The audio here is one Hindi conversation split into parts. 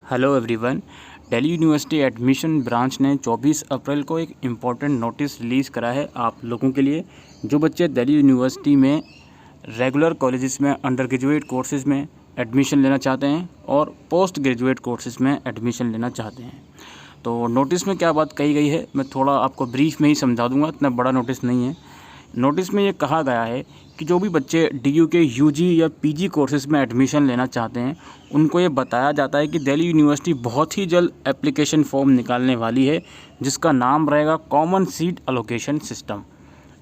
Hello everyone. Delhi university admission branch ने 24 अप्रैल को एक इम्पॉर्टेंट नोटिस रिलीज़ करा है आप लोगों के लिए जो बच्चे दिल्ली यूनिवर्सिटी में रेगुलर कॉलेजेस में अंडर ग्रेजुएट कोर्सेज़ में एडमिशन लेना चाहते हैं और पोस्ट ग्रेजुएट कोर्सेज़ में एडमिशन लेना चाहते हैं। तो नोटिस में क्या बात कही गई है मैं थोड़ा आपको ब्रीफ में ही समझा दूंगा, इतना बड़ा नोटिस नहीं है। नोटिस में ये कहा गया है कि जो भी बच्चे DU के UG या PG कोर्सेज़ में एडमिशन लेना चाहते हैं उनको ये बताया जाता है कि दिल्ली यूनिवर्सिटी बहुत ही जल्द एप्लीकेशन फॉर्म निकालने वाली है जिसका नाम रहेगा common seat allocation system.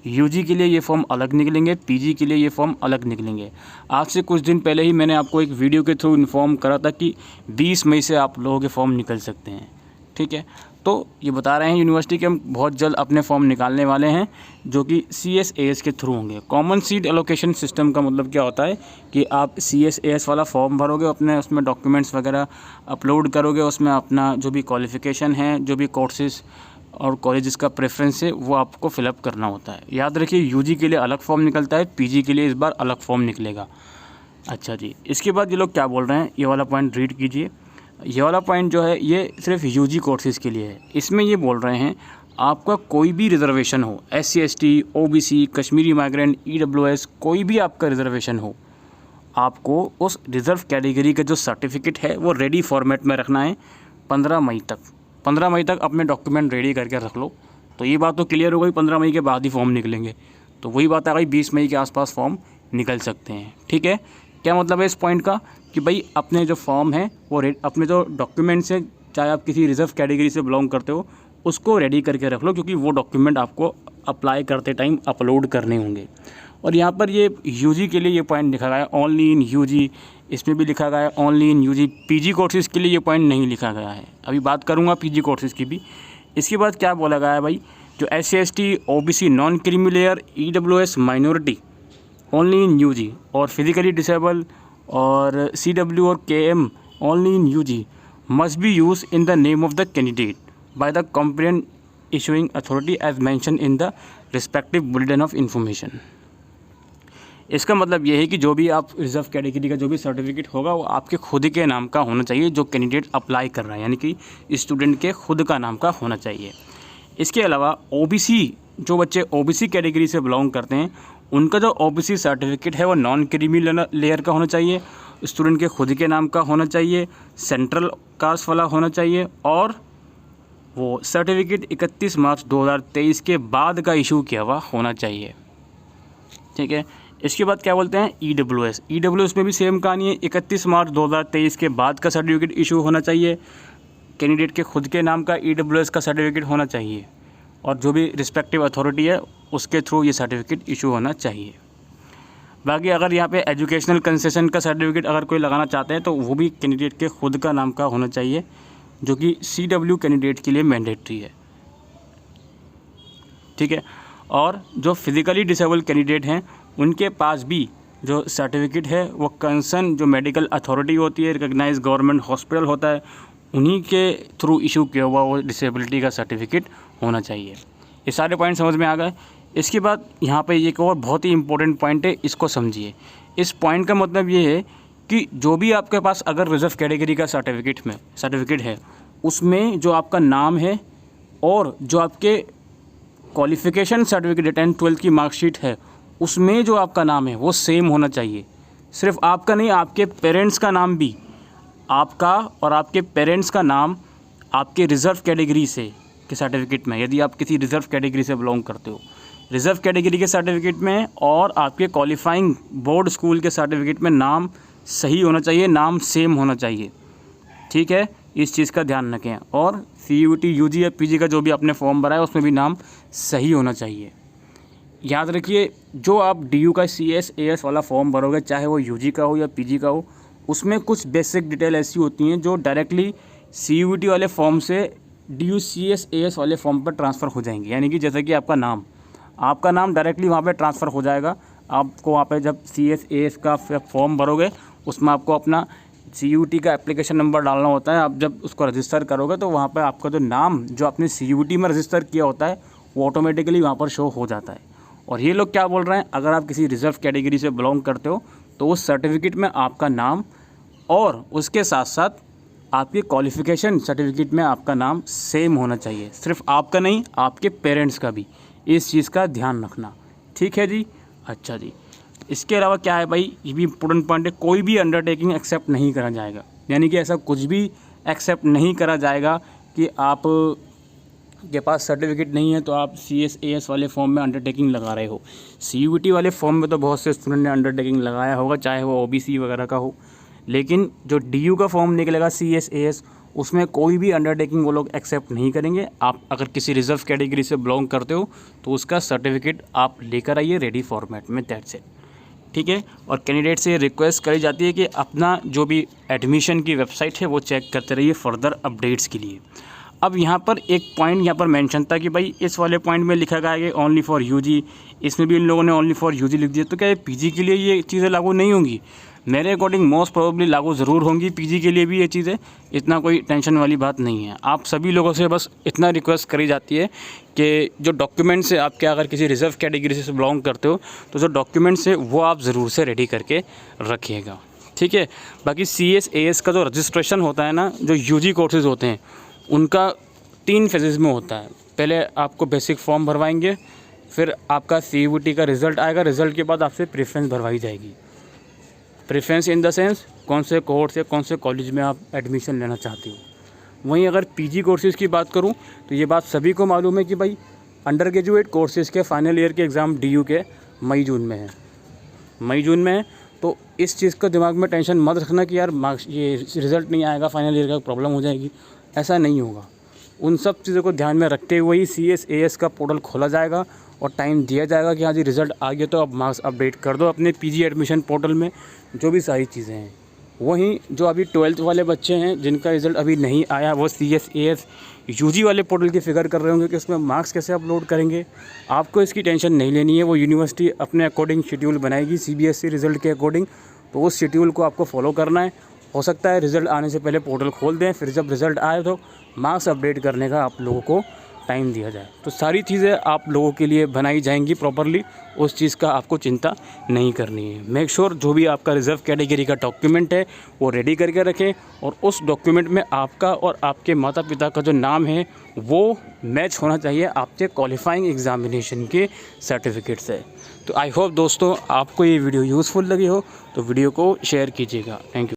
UG के लिए ये फॉर्म अलग निकलेंगे, PG के लिए ये फॉर्म अलग निकलेंगे। आज से कुछ दिन पहले ही मैंने आपको एक वीडियो के थ्रू इन्फॉर्म करा था कि 20 मई से आप लोगों के फॉर्म निकल सकते हैं। ठीक है, तो ये बता रहे हैं यूनिवर्सिटी के हम बहुत जल्द अपने फॉर्म निकालने वाले हैं जो कि CSAS के थ्रू होंगे। कॉमन सीट एलोकेशन सिस्टम का मतलब क्या होता है कि आप CSAS वाला फॉर्म भरोगे, अपने उसमें डॉक्यूमेंट्स वगैरह अपलोड करोगे, उसमें अपना जो भी क्वालिफ़िकेशन है, जो भी कोर्सेज़ और कॉलेजेस का प्रेफरेंस है वो आपको फिलअप करना होता है। याद रखिए UG के लिए अलग फॉर्म निकलता है, PG के लिए इस बार अलग फॉर्म निकलेगा। अच्छा जी, इसके बाद ये लोग क्या बोल रहे हैं ये वाला पॉइंट रीड कीजिए। ये वाला पॉइंट जो है ये सिर्फ UG कोर्सेज़ के लिए है। इसमें ये बोल रहे हैं आपका कोई भी रिज़र्वेशन हो, SC ST OBC Kashmiri migrant EWS कोई भी आपका रिज़र्वेशन हो, आपको उस रिज़र्व कैटेगरी का जो सर्टिफिकेट है वो रेडी फॉर्मेट में रखना है 15 मई तक। 15 मई तक अपने डॉक्यूमेंट रेडी करके रख लो। तो ये बात तो क्लियर हो गई, 15 मई के बाद ही फॉर्म निकलेंगे। तो वही बात आ गई 20 मई के आसपास फॉर्म निकल सकते हैं। ठीक है, क्या मतलब है इस पॉइंट का कि भाई अपने जो फॉर्म है वो अपने जो डॉक्यूमेंट्स हैं, चाहे आप किसी रिज़र्व कैटेगरी से बिलोंग करते हो, उसको रेडी करके रख लो क्योंकि वो डॉक्यूमेंट आपको अप्लाई करते टाइम अपलोड करने होंगे। और यहाँ पर ये UG के लिए ये पॉइंट लिखा गया है ओनली इन UG, इसमें भी लिखा गया है only in UG। PG courses के लिए ये पॉइंट नहीं लिखा गया है। अभी बात करूँगा PG कोर्सेज़ की भी। इसके बाद क्या बोला गया है भाई, जो SC ST OBC non creamy layer EWS minority only in UG और फिज़िकली डिसेबल और CW और KM only in UG must be use in the name of the candidate by the competent issuing authority as mention in the respective bulletin of information. इसका मतलब ये है कि जो भी आप रिजर्व कैटेगरी का जो भी सर्टिफिकेट होगा वो आपके खुद के नाम का होना चाहिए, जो कैंडिडेट अप्लाई कर रहा है, यानी कि स्टूडेंट के खुद का नाम का होना चाहिए। इसके अलावा OBC, जो बच्चे OBC कैटेगरी से बिलोंग करते हैं उनका जो OBC सर्टिफिकेट है वो नॉन क्रीमी लेयर का होना चाहिए, स्टूडेंट के खुद के नाम का होना चाहिए, सेंट्रल कास्ट वाला होना चाहिए और वो सर्टिफिकेट 31 मार्च 2023 के बाद का इशू किया हुआ होना चाहिए। ठीक है, इसके बाद क्या बोलते हैं EWS में भी सेम कहानी है, 31 मार्च 2023 के बाद का सर्टिफिकेट इशू होना चाहिए, कैंडिडेट के खुद के नाम का EWS का सर्टिफिकेट होना चाहिए और जो भी रिस्पेक्टिव अथॉरिटी है उसके थ्रू ये सर्टिफिकेट इशू होना चाहिए। बाकी अगर यहाँ पे एजुकेशनल कंसेशन का सर्टिफिकेट अगर कोई लगाना चाहते हैं तो वो भी कैंडिडेट के खुद का नाम का होना चाहिए, जो कि CW कैंडिडेट के लिए मैंडेटरी है। ठीक है, और जो फिज़िकली डिसेबल कैंडिडेट हैं उनके पास भी जो सर्टिफिकेट है वो कंसर्न जो मेडिकल अथॉरिटी होती है, रिकग्नाइज गवर्नमेंट हॉस्पिटल होता है, उन्हीं के थ्रू इशू किया हुआ वो डिसेबिलिटी का सर्टिफिकेट होना चाहिए। ये सारे पॉइंट समझ में आ गए। इसके बाद यहाँ पे एक और बहुत ही इंपॉर्टेंट पॉइंट है, इसको समझिए। इस पॉइंट का मतलब ये है कि जो भी आपके पास अगर रिजर्व कैटेगरी का सर्टिफिकेट है उसमें जो आपका नाम है और जो आपके क्वालिफ़िकेशन सर्टिफिकेट 10th 12th की मार्कशीट है उसमें जो आपका नाम है वो सेम होना चाहिए। सिर्फ आपका नहीं, आपके पेरेंट्स का नाम भी, आपका और आपके पेरेंट्स का नाम आपके रिज़र्व कैटेगरी से के सर्टिफिकेट में, यदि आप किसी रिज़र्व कैटेगरी से बिलोंग करते हो, रिज़र्व कैटेगरी के सर्टिफिकेट में और आपके क्वालिफाइंग बोर्ड स्कूल के सर्टिफिकेट में नाम सही होना चाहिए, नाम सेम होना चाहिए। ठीक है, इस चीज़ का ध्यान रखें। और CUT UG या PG का जो भी आपने फॉर्म भरा है उसमें भी नाम सही होना चाहिए। याद रखिए, जो आप DU का CSAS वाला फॉर्म भरोगे, चाहे वो UG का हो या PG का हो, उसमें कुछ बेसिक डिटेल ऐसी होती हैं जो डायरेक्टली CUT वाले फॉर्म से DU CSAS वाले फॉर्म पर ट्रांसफ़र हो जाएंगे। यानी कि जैसे कि आपका नाम डायरेक्टली वहाँ पे ट्रांसफ़र हो जाएगा। आपको वहाँ पे जब CSAS का फॉर्म भरोगे उसमें आपको अपना CUT का एप्लीकेशन नंबर डालना होता है। आप जब उसको रजिस्टर करोगे तो वहाँ पे आपका जो नाम जो आपने CUT में रजिस्टर किया होता है वो ऑटोमेटिकली वहाँ पर शो हो जाता है। और ये लोग क्या बोल रहे हैं, अगर आप किसी रिज़र्व कैटेगरी से बिलोंग करते हो तो उस सर्टिफिकेट में आपका नाम और उसके साथ साथ आपके क्वालिफ़िकेशन सर्टिफिकेट में आपका नाम सेम होना चाहिए, सिर्फ आपका नहीं, आपके पेरेंट्स का भी। इस चीज़ का ध्यान रखना, ठीक है जी। अच्छा जी, इसके अलावा क्या है भाई, ये भी इम्पोर्टेंट पॉइंट है, कोई भी अंडरटेकिंग एक्सेप्ट नहीं करा जाएगा। यानी कि ऐसा कुछ भी एक्सेप्ट नहीं करा जाएगा कि आप के पास सर्टिफिकेट नहीं है तो आप CSAS वाले फॉर्म में अंडरटेकिंग लगा रहे हो। CUET वाले फॉर्म में तो बहुत से स्टूडेंट ने अंडरटेकिंग लगाया होगा, चाहे वो OBC वगैरह का हो, लेकिन जो DU का फॉर्म निकलेगा CSAS, उसमें कोई भी अंडरटेकिंग वो लोग एक्सेप्ट नहीं करेंगे। आप अगर किसी रिजर्व कैटेगरी से बिलोंग करते हो तो उसका सर्टिफिकेट आप लेकर आइए रेडी फॉर्मेट में, दैट्स इट, ठीक है। और कैंडिडेट से रिक्वेस्ट करी जाती है कि अपना जो भी एडमिशन की वेबसाइट है वो चेक करते रहिए फर्दर अपडेट्स के लिए। अब यहाँ पर एक पॉइंट यहाँ पर मेंशन था कि भाई इस वाले पॉइंट में लिखा गया है कि ओनली फॉर UG, इसमें भी इन लोगों ने ओनली फॉर UG लिख दिया, तो क्या PG के लिए ये चीज़ें लागू नहीं होंगी? मेरे अकॉर्डिंग मोस्ट प्रोबेबली लागू ज़रूर होंगी PG के लिए भी ये चीज़ें, इतना कोई टेंशन वाली बात नहीं है। आप सभी लोगों से बस इतना रिक्वेस्ट करी जाती है कि जो डॉक्यूमेंट्स है आपके, अगर किसी रिजर्व कैटेगरी से बिलोंग करते हो तो जो डॉक्यूमेंट्स है वो आप ज़रूर से रेडी करके रखिएगा, ठीक है। बाकी CSAS का जो रजिस्ट्रेशन होता है ना, जो UG कोर्सेज़ होते हैं उनका 3 फेजेज़ में होता है। पहले आपको बेसिक फॉर्म भरवाएंगे, फिर आपका CUET का रिज़ल्ट आएगा, रिज़ल्ट के बाद आपसे प्रेफरेंस भरवाई जाएगी। प्रेफरेंस इन द सेंस कौन से कोर्स या कौन से कॉलेज में आप एडमिशन लेना चाहते हो। वहीं अगर PG कोर्सेज़ की बात करूं तो ये बात सभी को मालूम है कि भाई अंडर ग्रेजुएट कोर्सेज़ के फाइनल ईयर के एग्ज़ाम DU के मई जून में है। तो इस चीज़ का दिमाग में टेंशन मत रखना कि यार मार्क्स ये रिज़ल्ट नहीं आएगा, फाइनल ईयर का प्रॉब्लम हो जाएगी, ऐसा नहीं होगा। उन सब चीज़ों को ध्यान में रखते हुए ही CSAS का पोर्टल खोला जाएगा और टाइम दिया जाएगा कि हाँ जी रिज़ल्ट आ गया तो अब मार्क्स अपडेट कर दो अपने PG एडमिशन पोर्टल में, जो भी सारी चीज़ें हैं। वहीं जो अभी 12th वाले बच्चे हैं जिनका रिज़ल्ट अभी नहीं आया, वो CSAS UG वाले पोर्टल की फ़िक्र कर रहे होंगे कि उसमें मार्क्स कैसे अपलोड करेंगे। आपको इसकी टेंशन नहीं लेनी है, वो यूनिवर्सिटी अपने अकॉर्डिंग शेड्यूल बनाएगी CBSE रिज़ल्ट के अकॉर्डिंग, तो उस शेड्यूल को आपको फॉलो करना है। हो सकता है रिज़ल्ट आने से पहले पोर्टल खोल दें, फिर जब रिज़ल्ट आए तो मार्क्स अपडेट करने का आप लोगों को टाइम दिया जाए। तो सारी चीज़ें आप लोगों के लिए बनाई जाएंगी प्रॉपरली, उस चीज़ का आपको चिंता नहीं करनी है। मेक श्योर जो भी आपका रिज़र्व कैटेगरी का डॉक्यूमेंट है वो रेडी करके रखें, और उस डॉक्यूमेंट में आपका और आपके माता पिता का जो नाम है वो मैच होना चाहिए आपके क्वालिफाइंग एग्जामिनेशन के सर्टिफिकेट से। तो आई होप दोस्तों आपको ये वीडियो यूज़फुल लगी हो, तो वीडियो को शेयर कीजिएगा। Thank you.